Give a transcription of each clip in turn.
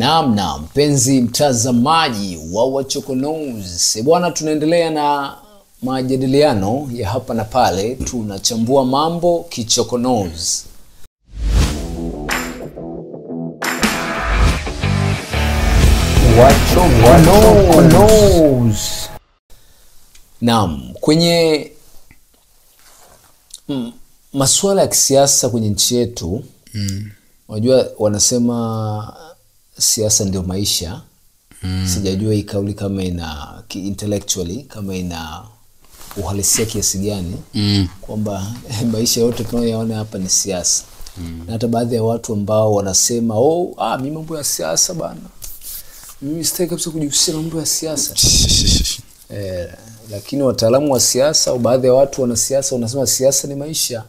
Naam, mpenzi mtazamaji wa Wachokonozi. Bwana, tunaendelea na majadiliano ya hapa na pale, tunachambua mambo kichokonozi. Wachokonozi. Naam, kwenye masuala ya kisiasa kwenye nchi yetu, unajua wanasema siasa ndio maisha. Sijajua hii kauli kama ina intellectually kama ina uhalisia kiasi gani, kwamba maisha yote tunayoyaona hapa ni siasa. Na hata baadhi ya watu ambao wanasema mimi mambo ya siasa bana, mimi sitaki kabisa kujihusisha na mambo ya siasa. Lakini wataalamu wa siasa au baadhi ya watu wana siasa wanasema siasa ni maisha.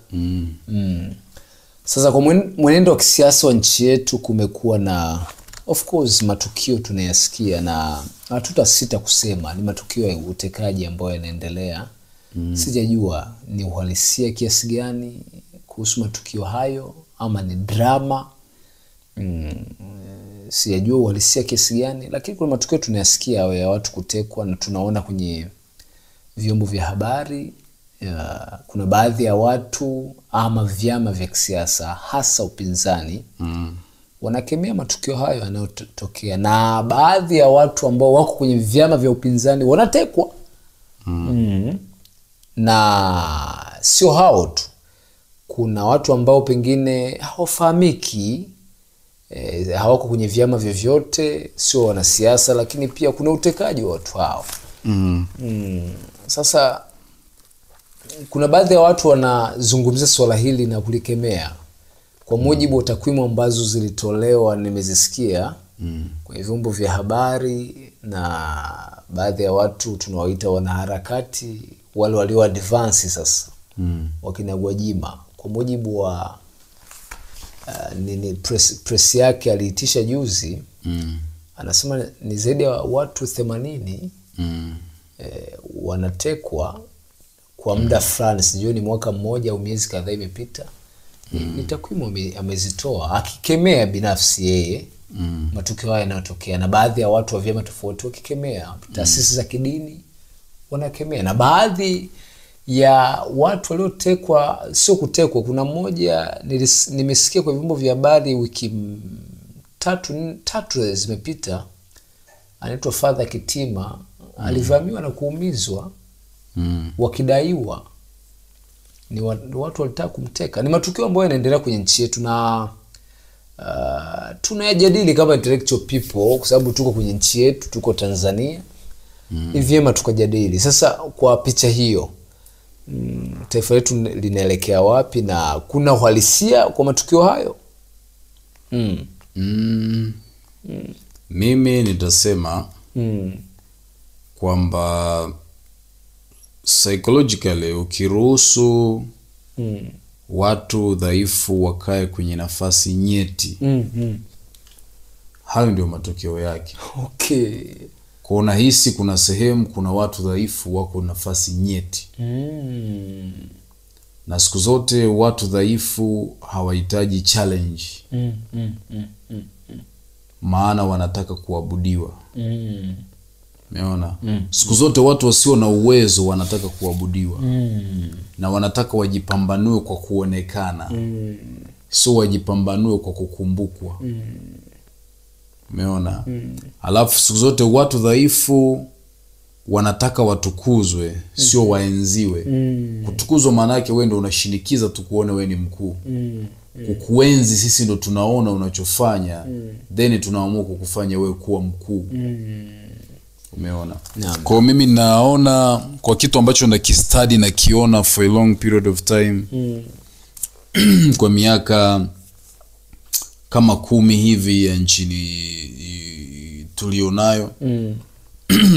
Sasa kwa mwenendo wa kisiasa wa nchi yetu kumekuwa na of course matukio tunayasikia, na hatutasita kusema ni matukio ya utekaji ambayo yanaendelea. Sijajua ni uhalisia kiasi gani kuhusu matukio hayo ama ni drama. Sijajua uhalisia kiasi gani, lakini kuna matukio tunayasikia ya watu kutekwa na tunaona kwenye vyombo vya habari. Kuna baadhi ya watu ama vyama vya kisiasa hasa upinzani wanakemea matukio hayo yanayotokea, na baadhi ya watu ambao wako kwenye vyama vya upinzani wanatekwa. Na sio hao tu, kuna watu ambao pengine hawafahamiki, hawako kwenye vyama vyovyote, sio wanasiasa, lakini pia kuna utekaji wa watu hao. Sasa kuna baadhi ya watu wanazungumzia swala hili na kulikemea. Kwa mujibu wa takwimu ambazo zilitolewa nimezisikia kwenye vyombo vya habari na baadhi ya watu tunawaita wanaharakati, wale walio advance sasa, wakina Gwajima, kwa mujibu wa press yake aliitisha juzi, anasema ni zaidi ya watu 80 wanatekwa kwa muda fulani, sijui ni mwaka mmoja au miezi kadhaa imepita. Ni takwimu amezitoa akikemea binafsi yeye matukio haya yanayotokea, na baadhi ya watu wa vyama tofauti wakikemea, taasisi za kidini wanakemea, na baadhi ya watu waliotekwa, sio kutekwa. Kuna mmoja nimesikia kwa vyombo vya habari wiki tatu zimepita, anaitwa Father Kitima, alivamiwa na kuumizwa, wakidaiwa ni watu walitaka kumteka. Ni matukio ambayo yanaendelea kwenye nchi yetu, na tunayajadili kama intellectual people kwa sababu tuko kwenye nchi yetu, tuko Tanzania. Ni vyema tukajadili. Sasa kwa picha hiyo, taifa letu linaelekea wapi na kuna uhalisia kwa matukio hayo? Mimi nitasema kwamba psychologically ukiruhusu watu dhaifu wakae kwenye nafasi nyeti, hayo ndio matokeo yake. Kwa unahisi kuna sehemu kuna watu dhaifu wako nafasi nyeti. Na siku zote watu dhaifu hawahitaji challenge. Maana wanataka kuabudiwa. Umeona? Siku zote watu wasio na uwezo wanataka kuabudiwa. Na wanataka wajipambanue kwa kuonekana. Sio wajipambanue kwa kukumbukwa. Umeona? Alafu siku zote watu dhaifu wanataka watukuzwe, sio waenziwe. Kutukuzwa maana yake wewe ndio unashinikiza tukuone wewe ni mkuu. Kukuenzi sisi ndio tunaona unachofanya, then tunaamua kukufanya wewe kuwa mkuu. Umeona? Kwa mimi naona kwa kitu ambacho nakistudy na kiona for a long period of time, kwa miaka kama 10 hivi ya nchini tulionayo,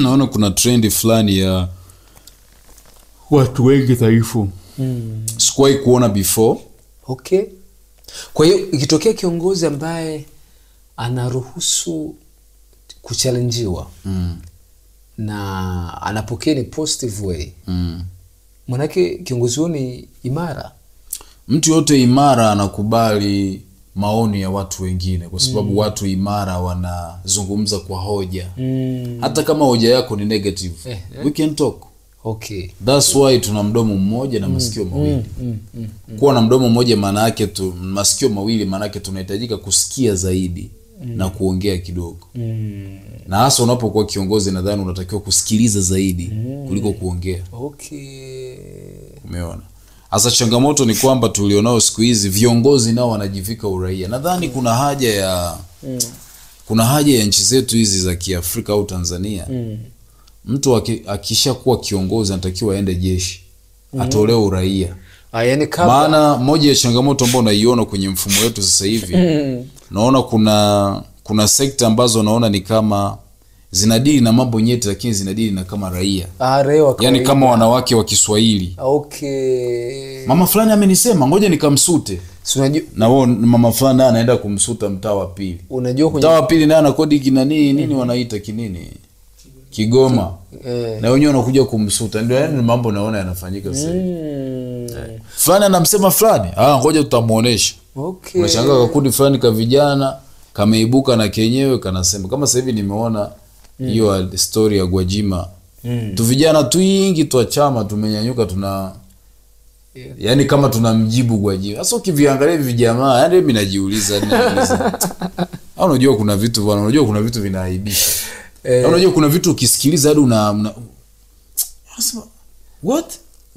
naona kuna trend fulani ya watu wengi dhaifu. Sikuwahi kuona before. Kwa hiyo ikitokea kiongozi ambaye anaruhusu kuchallengewa na anapokea ni positive way, manake kiongozi huyo ni imara. Mtu yote imara anakubali maoni ya watu wengine, kwa sababu watu imara wanazungumza kwa hoja. Hata kama hoja yako ni negative, we can talk. Okay. That's why tuna mdomo mmoja na masikio mawili. Kuwa na mdomo mmoja maana yake masikio mawili maana yake tunahitajika kusikia zaidi na kuongea kidogo. Na hasa unapokuwa kiongozi, nadhani unatakiwa kusikiliza zaidi kuliko kuongea. Okay. Umeona? Hasa changamoto ni kwamba tulionao siku hizi viongozi nao wanajivika uraia. Nadhani kuna haja ya nchi zetu hizi za Kiafrika au Tanzania. Mtu akishakuwa kiongozi anatakiwa aende jeshi, atolewe uraia. Yani maana moja ya changamoto ambayo naiona kwenye mfumo wetu sasa hivi, naona kuna sekta ambazo naona ni kama zinadili na mambo nyeti, lakini zinadili na kama raia. Yani kama wanawake wa Kiswahili. Okay. Mama fulani amenisema ngoja nikamsute. Na wao mama fulani anaenda kumsuta mtaa wa pili. Unajua mtaa wa pili naye anakodi nini wanaita kinini? Kigoma. Na wenyewe wanakuja kumsuta. Ndio yani mambo naona yanafanyika sasa. Fulani anamsema fulani, ngoja tutamuonesha. Okay. Unashangaa kundi fulani ka vijana kameibuka na kenyewe kanasema. Kama sasa hivi nimeona hiyo story ya Gwajima. Tu vijana twingi tu chama tumenyanyuka yani kama tunamjibu Gwajima. Sasa ukiviangalia vijamaa, yani mimi najiuliza au unajua kuna vitu bwana, unajua kuna vitu vinaaibisha. Unajua kuna vitu ukisikiliza hadi unasema what?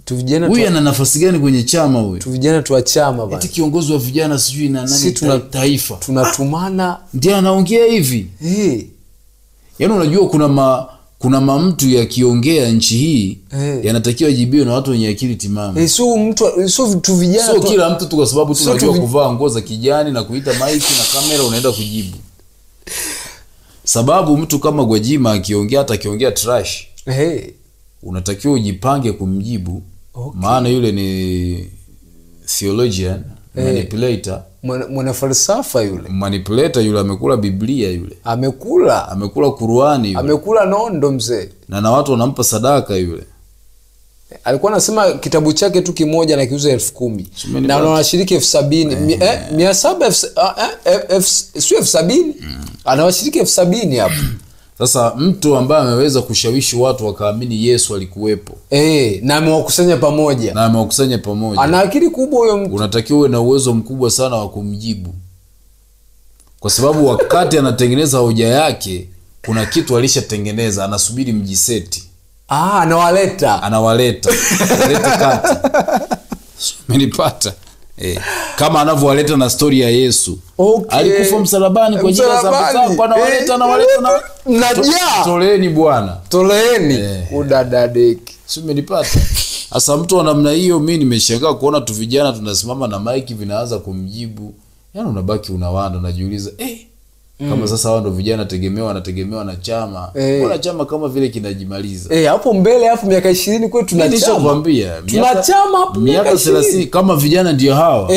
Tu vijana huyu ana nafasi gani kwenye chama huyu? Tu vijana tu chama bwana. Eti kiongozi wa vijana sijui na nani taifa. Tunatumana ndiye anaongea hivi. Yaani unajua kuna mtu yakiongea nchi hii yanatakiwa jibiwe na watu wenye akili timamu. Sio tu vijana tu kila mtu tu kwa sababu tunajua kuvaa nguo za kijani na kuita maiki na kamera unaenda kujibu. Sababu mtu kama Gwajima akiongea, hata akiongea trash, unatakiwa ujipange kumjibu. Maana yule ni theologian, manipulator, mwana falsafa yule. Manipulator yule, amekula Biblia yule. Amekula Qur'ani yule. Amekula nondo mzee. Na watu wanampa sadaka yule. Alikuwa anasema kitabu chake tu kimoja na kiuza 10,000. Na wanashiriki 70,000. 700 sio 70,000. Anawashiriki 70,000 hapo. Sasa mtu ambaye ameweza kushawishi watu wakaamini Yesu alikuwepo. Na amewakusanya pamoja. Ana akili kubwa huyo mtu. Unatakiwa uwe na uwezo mkubwa sana wa kumjibu. Kwa sababu wakati anatengeneza hoja yake, kuna kitu alishatengeneza, anasubiri mjiseti. Anawaleta kati. Umenipata? Kama anavyowaleta na story ya Yesu. Alikufa msalabani kwa ajili ya dhambi zangu, anawaleta na mnajaa. Toleeni bwana. Udadadeki. Umenipata? Sasa mtu wa namna hiyo mimi nimeshangaa kuona tu vijana tunasimama na maiki vinaanza kumjibu. Yaani unabaki unawanda, unajiuliza kama sasa wao ndio vijana wanategemewa na chama. Kuna chama kama vile kinajimaliza. Hapo mbele hapo miaka 20 kwetu tuna chama. Nishakwambia. Tuna chama hapo miaka 30 kama vijana ndio hawa.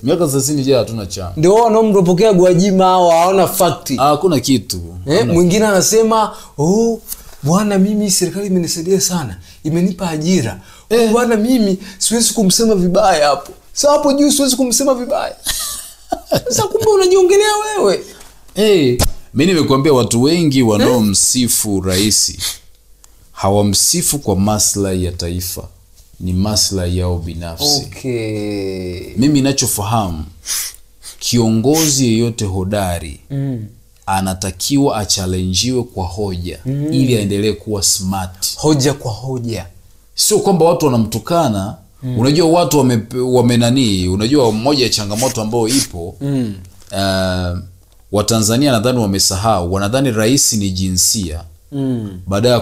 Miaka 30 je, hatuna chama. Ndio wao wanaomropokea Gwajima hao hawana fact. Hakuna kitu. Mwingine anasema, bwana mimi serikali imenisaidia sana. Imenipa ajira. Bwana mimi siwezi kumsema vibaya hapo. Sasa hapo juu siwezi kumsema vibaya. Sasa kumbe unajiongelea wewe. Mimi nimekuambia watu wengi wanaomsifu rais hawamsifu kwa maslahi ya taifa, ni maslahi yao binafsi. Mimi ninachofahamu, kiongozi yeyote hodari anatakiwa achallenjiwe kwa hoja ili aendelee kuwa smart. Hoja kwa hoja. Sio kwamba watu wanamtukana. Unajua watu unajua moja ya changamoto ambayo ipo, Watanzania nadhani wamesahau, wanadhani rais ni jinsia. Baada ya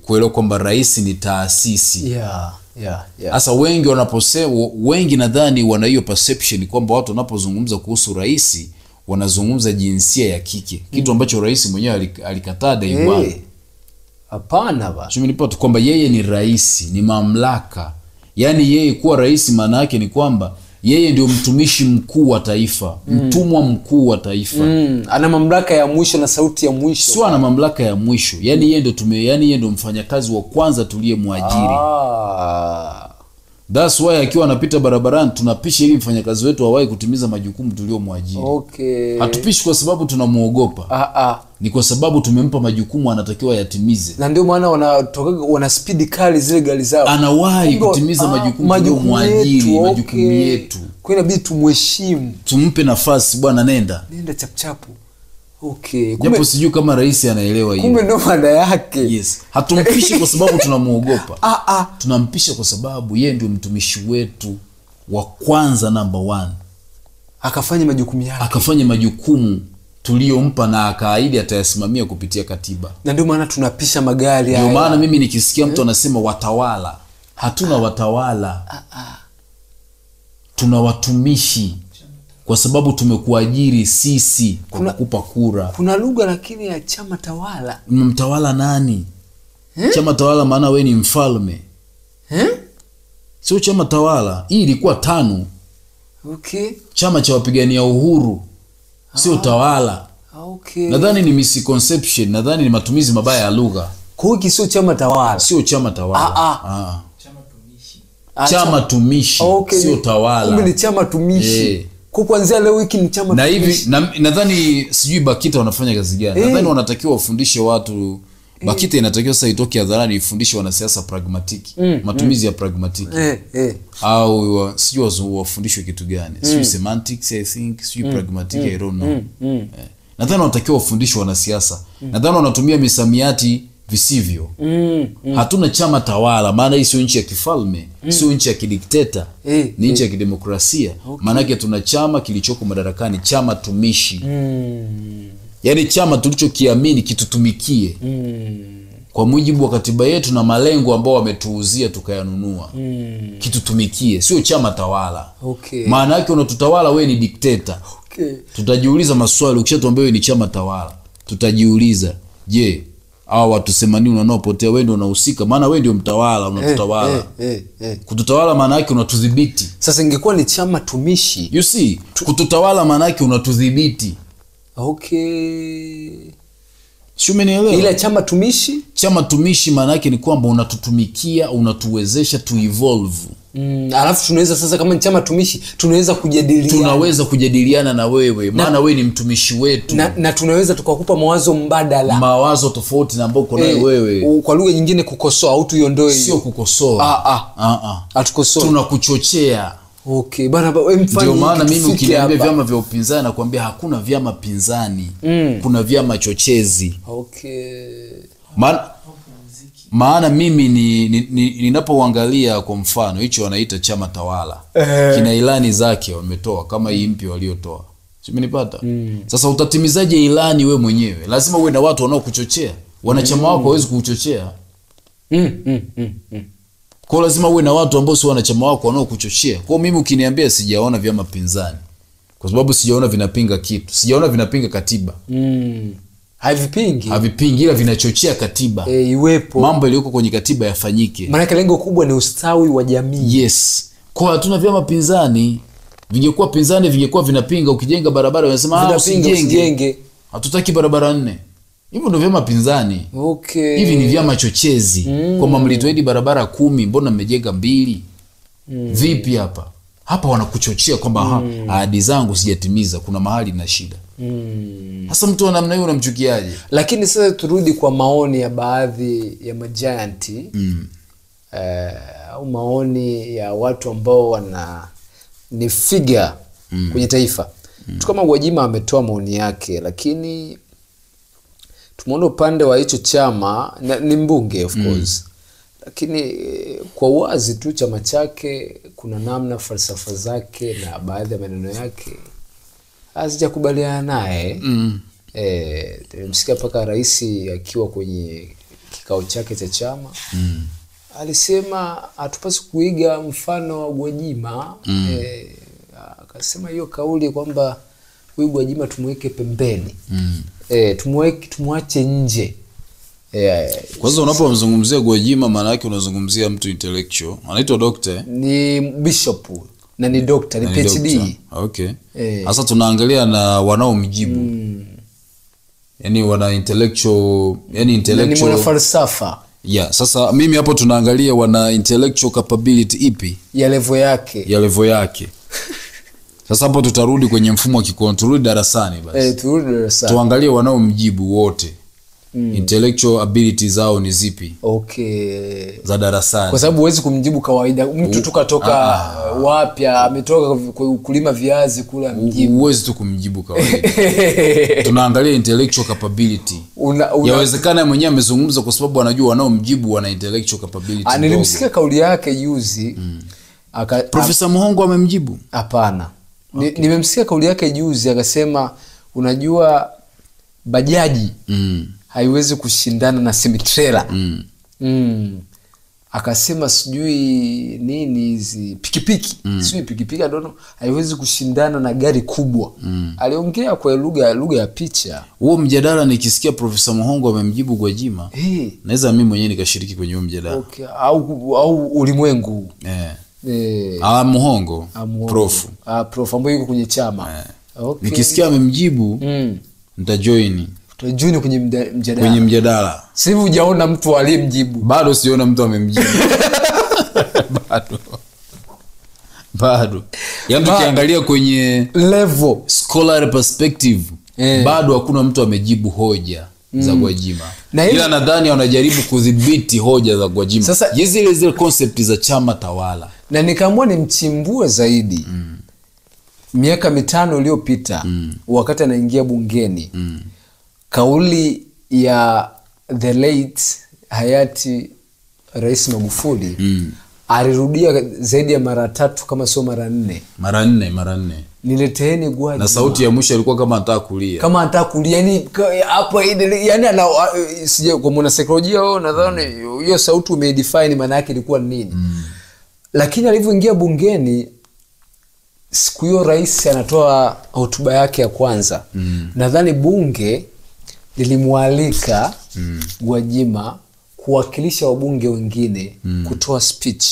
kuelewa kwamba rais ni taasisi. Sasa wengi nadhani wana hiyo perception kwamba watu wanapozungumza kuhusu rais wanazungumza jinsia ya kike, kitu ambacho rais mwenyewe alikataa day one. Hapana bwana. Tumenipata kwamba yeye ni rais, ni mamlaka. Yaani yeye kuwa rais maana yake ni kwamba yeye ndio mtumishi mkuu wa taifa, mtumwa mkuu wa taifa. Ana mamlaka ya mwisho na sauti ya mwisho. Sio ana mamlaka ya mwisho. Yaani yeye ndio yeye ndio mfanyakazi wa kwanza tuliyemwajiri. That's why akiwa anapita barabarani tunapisha ili mfanyakazi wetu hawahi kutimiza majukumu tuliomwajiri. Okay. Hatupishi kwa sababu tunamuogopa. Ni kwa sababu tumempa majukumu anatakiwa yatimize. Na ndio maana wana speed kali zile gari zao. Anawahi kutimiza majukumu tuliomwajiri, majukumu yetu. Kwa inabidi tumheshimu. Tumpe nafasi, bwana nenda. Nenda chapchapu. Okay. Japo sijui kama rais anaelewa hiyo. Kumbe ndo maana yake. Yes. Hatumpishi kwa sababu tunamuogopa. Tunampisha kwa sababu yeye ndio mtumishi wetu wa kwanza number 1. Akafanya majukumu yake. Akafanya majukumu tuliyompa na akaahidi atayasimamia kupitia katiba. Na ndio maana tunapisha magari haya. Ndio maana mimi nikisikia mtu anasema watawala, hatuna watawala. Tuna watumishi. Kwa sababu tumekuajiri sisi kwa kukupa kura. Kuna lugha lakini ya chama tawala. Mtawala nani? Chama tawala maana wewe ni mfalme. Sio chama tawala. Hii ilikuwa 5. Okay. Chama cha wapigania uhuru. Sio tawala. Okay. Nadhani ni misconception, nadhani ni matumizi mabaya ya lugha. Kwa hiyo sio chama tawala. Sio chama tawala. Chama tumishi. Okay. Sio tawala. Kumbe ni chama tumishi. Kwa kuanzia leo wiki ni chama na tumishi. Na hivi nadhani sijui BAKITA wanafanya kazi gani. Nadhani wanatakiwa wafundishe watu. BAKITA inatakiwa sasa itoke hadharani ifundishe wanasiasa pragmatiki. Matumizi ya pragmatiki. Au sijui wafundishwe kitu gani. Sijui semantics I think, sijui pragmatic I don't know. Nadhani wanatakiwa wafundishwe wanasiasa. Nadhani wanatumia misamiati visivyo. Hatuna chama tawala, maana hii sio nchi ya kifalme, sio nchi ya kidikteta, ni nchi ya kidemokrasia. Maana yake tuna chama kilichoko madarakani, chama tumishi. Yaani chama tulichokiamini kitutumikie. Kwa mujibu wa katiba yetu na malengo ambao wametuuzia tukayanunua. Kitutumikie, sio chama tawala. Okay. Maana yake unatutawala wewe ni dikteta. Okay. Tutajiuliza maswali ukishatuambia wewe ni chama tawala. Tutajiuliza, je, hao watu 80 wanaopotea wewe ndio unahusika? Maana wewe ndio mtawala, unatutawala. Kututawala maana yake unatudhibiti. Sasa ingekuwa ni chama tumishi. You see, kututawala maana yake unatudhibiti. Okay. Shumenielewa? Ila chama tumishi? Chama tumishi maana yake ni kwamba unatutumikia, unatuwezesha to evolve. Alafu tunaweza sasa kama ni chama tumishi, tunaweza kujadiliana na wewe, maana wewe ni mtumishi wetu. Na tunaweza tukakupa mawazo mbadala. Mawazo tofauti na ambao uko nayo wewe. Kwa lugha nyingine kukosoa au tuiondoe hiyo. Sio kukosoa. Hatukosoa. Tunakuchochea. Okay, bana wewe mfanye. Ndio maana mimi ukiniambia vyama vya upinzani nakwambia hakuna vyama pinzani. Kuna vyama chochezi. Okay. Maana mimi ninapoangalia kwa mfano hicho wanaita chama tawala. Kina ilani zake wametoa kama hii mpya waliotoa. Umenipata? Sasa utatimizaje ilani we mwenyewe? Lazima uwe na watu wanaokuchochea. Wanachama wako hawezi kukuchochea. Kwa lazima uwe na watu ambao si wanachama wako wanaokuchochea. Kwa mimi ukiniambia sijaona vyama pinzani, kwa sababu sijaona vinapinga kitu. Sijaona vinapinga katiba. Havipingi ila vinachochea katiba. Iwepo. Mambo yaliyoko kwenye katiba yafanyike. Maana lengo kubwa ni ustawi wa jamii. Yes. Kwa hatuna vyama pinzani. Vingekuwa pinzani vingekuwa vinapinga ukijenga barabara wanasema usijenge. Hatutaki barabara 4. Hivyo ndio vyama pinzani. Okay. Hivi ni vyama chochezi. Kwa mlitoedi barabara 10, mbona mmejenga 2? Vipi hapa? Hapa wanakuchochea kwamba ahadi zangu sijatimiza, kuna mahali na shida. Sasa mtu wa namna hiyo unamchukiaje? Lakini sasa turudi kwa maoni ya baadhi ya majianti. Au maoni ya watu ambao ni figure kwenye taifa. Mtu kama Gwajima ametoa maoni yake, lakini tumeona upande wa hicho chama ni mbunge of course. Lakini kwa wazi tu chama chake kuna namna falsafa zake na baadhi ya maneno yake hazijakubaliana naye. Nimesikia paka rais akiwa kwenye kikao chake cha chama alisema hatupaswi kuiga mfano wa Gwajima. Akasema hiyo kauli kwamba huyu Gwajima tumweke pembeni. Tumwache nje. Kwanza unapomzungumzia Gwajima maana yake unazungumzia mtu intellectual. Anaitwa doctor. Ni bishop na ni doctor, ni PhD. Okay. Sasa tunaangalia na wanaomjibu. Yaani wana intellectual, yani intellectual. Ni mwana falsafa. Yeah, sasa mimi hapo tunaangalia wana intellectual capability ipi ya level yake. Sasa hapo tutarudi kwenye mfumo wa kikontrol darasani basi. Turudi darasani. Tuangalie wanaomjibu wote. Intellectual abilities zao ni zipi? Okay. Za darasani. Kwa sababu huwezi kumjibu kawaida. Mtu tukatoka wapya, ametoka kulima viazi kula mjibu. Huwezi tu kumjibu kawaida. Tunaangalia intellectual capability. Yawezekana mwenyewe amezungumza kwa sababu anajua wanaomjibu wana intellectual capability. Nilimsikia kauli yake juzi. Profesa Muhongo amemjibu? Hapana. Okay. Nimemsikia kauli yake juzi akasema unajua bajaji haiwezi kushindana na semi-trailer. Akasema sijui nini hizi pikipiki. Sijui pikipiki I don't know, haiwezi kushindana na gari kubwa. Aliongea kwa lugha ya picha. Huo mjadala nikisikia Profesa Muhongo amemjibu Gwajima, naweza mimi mwenyewe nikashiriki kwenye huo mjadala. Okay. Au ulimwengu. Muhongo. Prof. Prof ambaye yuko kwenye chama. Okay. Nikisikia amemjibu nitajoin. Tutajuni kwenye mjadala. Sasa hivi hujaona mtu aliyemjibu. Bado siona mtu amemjibu. Bado. Yaani tukiangalia kwenye level scholar perspective, bado hakuna mtu amejibu hoja za Gwajima. Ila nadhani wanajaribu kudhibiti hoja za Gwajima. Sasa zile concept za chama tawala. Na nikaamua nimchimbue zaidi. Miaka 5 iliyopita wakati anaingia bungeni. Kauli ya the late hayati Rais Magufuli alirudia zaidi ya mara 3 kama sio mara 4. Mara 4. Nileteeni Gwajima. Na sauti ya mwisho ilikuwa kama anataka kulia. Yani hapo yani sije kwa mwana saikolojia wao nadhani hiyo sauti umedefine maana yake ilikuwa nini. Lakini alivyoingia bungeni siku hiyo rais anatoa hotuba yake ya kwanza. Nadhani bunge lilimwalika Gwajima kuwakilisha wabunge wengine kutoa speech.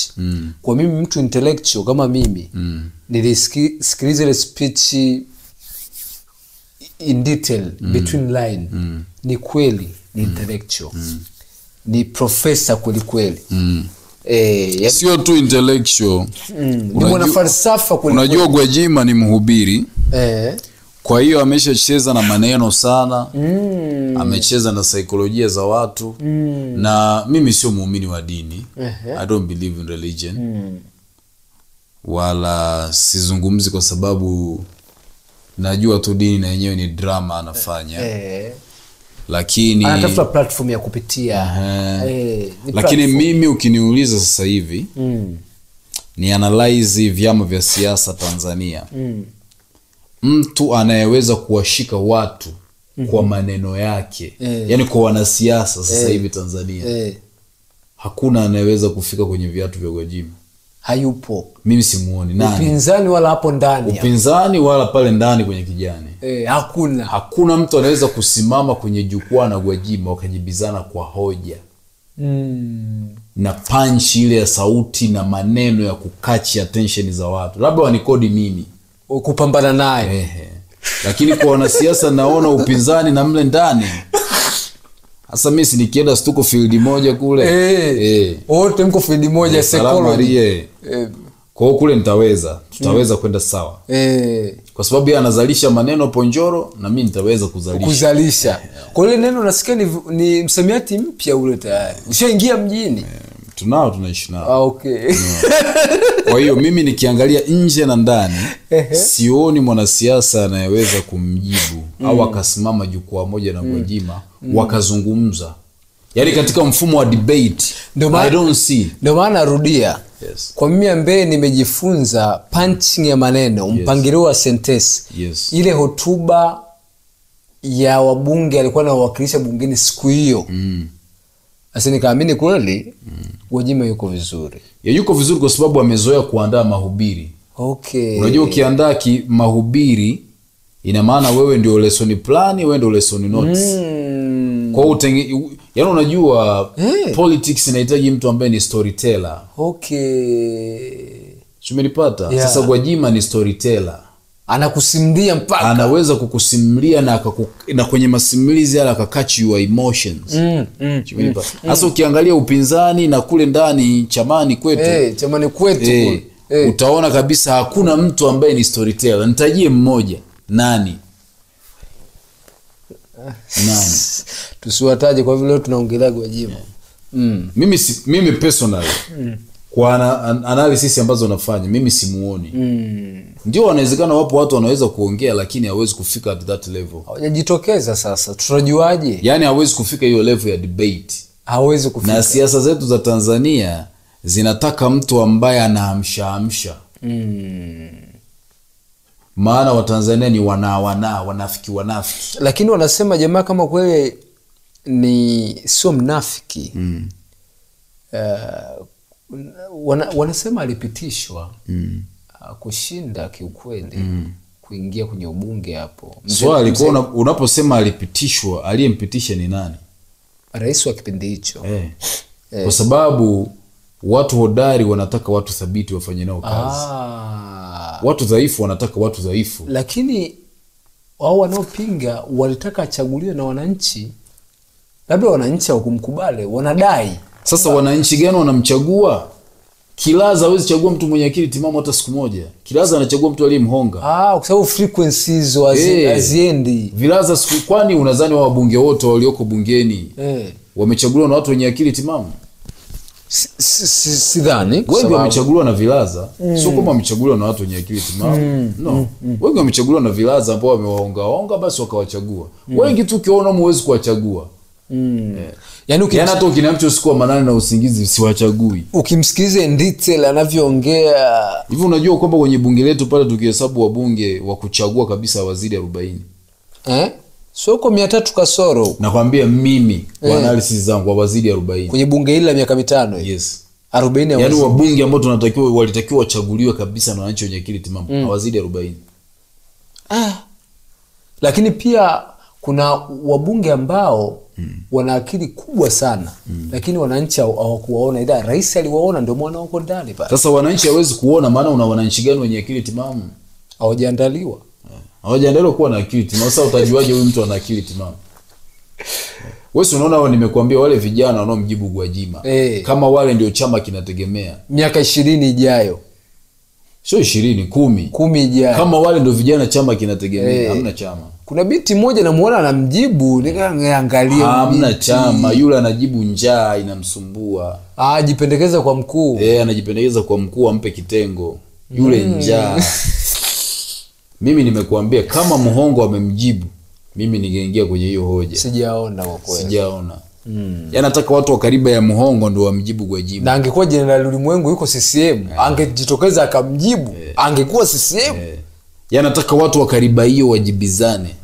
Kwa mimi mtu intellectual kama mimi nilisikiliza ile speech in detail between line. Ni kweli ni intellectual. Ni professor kweli. Sio tu intellectual. Ni mwana falsafa kweli. Unajua Gwajima ni mhubiri. Kwa hiyo ameshacheza na maneno sana. Amecheza na saikolojia za watu. Na mimi sio muumini wa dini. I don't believe in religion. Wala sizungumzi kwa sababu najua tu dini na yenyewe ni drama anafanya. Lakini anatafuta platform ya kupitia. Lakini mimi ukiniuliza sasa hivi ni analyze vyama vya siasa Tanzania. Mtu anayeweza kuwashika watu kwa maneno yake, yani kwa wanasiasa sasa hivi Tanzania, hakuna anayeweza kufika kwenye viatu vya Gwajima. Hayupo. Mimi simuoni. Nani? Upinzani wala hapo ndani. Upinzani wala pale ndani kwenye kijani. Hakuna. Hakuna mtu anaweza kusimama kwenye jukwaa na Gwajima wakajibizana kwa hoja. Na punch ile ya sauti na maneno ya kukachi attention za watu. Labda wanikodi mimi kupambana naye. Lakini kwa wanasiasa naona upinzani na mle ndani. Hasa mimi si nikienda stuko field moja kule. Wote mko field moja psychology. Kwa hiyo kule tutaweza kwenda sawa. Kwa sababu yeye anazalisha maneno ponjoro na mimi nitaweza kuzalisha. Kwa ile neno nasikia ni msamiati mpya ule tayari. Ushaingia mjini. Tunaishi nao. Okay. Kwa hiyo mimi nikiangalia nje na ndani sioni mwanasiasa anayeweza kumjibu au akasimama jukwaa moja na Gwajima wakazungumza. Yaani katika mfumo wa debate I don't see. Ndio maana narudia. Kwa mimi ambaye nimejifunza punching ya maneno, mpangilio wa sentence. Ile hotuba ya wabunge alikuwa anawakilisha bungeni siku hiyo. Sasa nikaamini kweli Gwajima yuko vizuri. Yuko vizuri kwa sababu amezoea kuandaa mahubiri. Unajua ukiandaa mahubiri ina maana wewe ndio lesson plan, wewe ndio lesson notes. Kwa hiyo yaani unajua politics inahitaji mtu ambaye ni storyteller. Umenipata? Sasa Gwajima ni storyteller. anakusimulia mpaka anaweza kukusimulia na kwenye masimulizi yale akakatch your emotions. Sasa ukiangalia upinzani na kule ndani chamani kwetu utaona kabisa hakuna mtu ambaye ni storyteller. Nitajie mmoja. Nani? Tusiwataje kwa vile tunaongelea Gwajima. Mimi personally kwa analysis ambazo nafanya mimi simuoni. Ndio wanawezekana wapo watu wanaweza kuongea lakini hawezi kufika at that level. Hawajitokeza sasa. Tutajuaje? Yaani hawezi kufika hiyo level ya debate. Hawezi kufika. Na siasa zetu za Tanzania zinataka mtu ambaye anaamsha. Maana wa Tanzania ni wanafiki. Lakini wanasema jamaa kama kweli ni sio mnafiki. Wanasema alipitishwa kushinda kiukweli kuingia kwenye ubunge hapo. Swali kwa unaposema alipitishwa, aliyempitisha ni nani? Rais wa kipindi hicho. Kwa sababu watu hodari wanataka watu thabiti wafanye nao kazi. Watu dhaifu wanataka watu dhaifu. Lakini wao wanaopinga walitaka achaguliwe na wananchi. Labda wananchi hawakumkubali, wanadai. Sasa wananchi gani wanamchagua? Kilaza hawezi chagua mtu mwenye akili timamu hata siku moja. Kilaza anachagua mtu aliyemhonga. Kwa sababu frequencies haziendi. Vilaza kwani unadhani wao wabunge wote walioko bungeni wamechaguliwa na watu wenye akili timamu? Sidhani. Wengi wamechaguliwa na vilaza. Sio kama wamechaguliwa na watu wenye akili timamu. No. Wengi wamechaguliwa na vilaza ambao wamewaonga basi wakawachagua. Wengi tu ukiona huwezi kuwachagua. Yaani hata ukiniamcho usiku manane na usingizi siwachagui. Ukimsikize detail anavyoongea. Hivi unajua kwamba kwenye bunge letu pale tukihesabu wabunge wa kuchagua kabisa wazidi 40. Sio kwa 300 kasoro. Nakwambia mimi kwa analysis zangu wa wazidi 40. Kwenye bunge hili la miaka 5 hiyo. Yes. 40 ya yaani wabunge ambao walitakiwa wachaguliwe kabisa na wananchi wenye akili timamu hawazidi 40. Lakini pia kuna wabunge ambao wana akili kubwa sana lakini wananchi hawakuwaona, ila rais aliwaona ndio mwana wako ndani pale. Sasa wananchi hawezi kuona maana una wananchi gani wenye akili timamu? Hawajaandaliwa. Hawajaandaliwa kuwa na akili timamu. Sasa utajuaje huyu mtu ana akili timamu? Wewe unaona wao nimekuambia wale vijana wanaomjibu Gwajima. Kama wale ndio chama kinategemea. Miaka 20 ijayo. Sio 20, 10 ijayo. Kama wale ndio vijana chama kinategemea, hamna chama. Kuna binti moja namuona anamjibu, nikaangalia hamna chama, yule anajibu njaa inamsumbua. Ajipendekeza kwa mkuu. Anajipendekeza kwa mkuu ampe kitengo. Yule njaa. Mimi nimekuambia kama Muhongo amemjibu, mimi ningeingia kwenye hiyo hoja. Sijaona kwa kweli. Sijaona. Yanataka watu wa karibu ya Muhongo ndio wamjibu Gwajima. Na angekuwa Jenerali Ulimwengu yuko CCM, angejitokeza akamjibu, angekuwa CCM. Yanataka watu wa karibu hiyo wajibizane.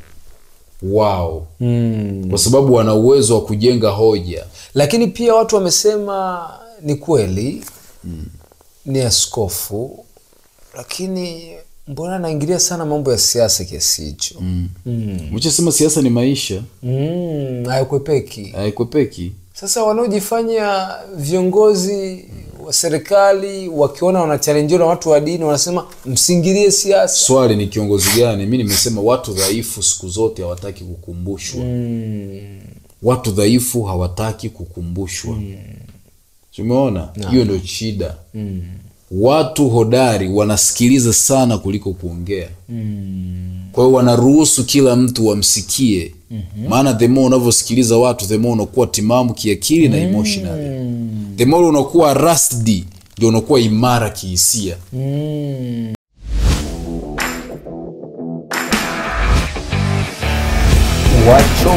Kwa sababu wana uwezo wa kujenga hoja. Lakini pia watu wamesema ni kweli ni askofu, lakini mbona anaingilia sana mambo ya siasa kiasi hicho? Mchosema siasa ni maisha. Haikwepeki. Sasa wanaojifanya viongozi wa serikali wakiona wanachallengewa na watu wa dini wanasema msingilie siasa. Swali ni kiongozi gani? Mimi nimesema watu dhaifu siku zote hawataki kukumbushwa. Watu dhaifu hawataki kukumbushwa. Umeona? Hiyo ndio shida. Watu hodari wanasikiliza sana kuliko kuongea. Kwa hiyo wanaruhusu kila mtu wamsikie. Maana the more unavyosikiliza watu, the more unakuwa timamu kiakili na emotionally. The more unakuwa rusty, ndio unakuwa imara kihisia. Wacho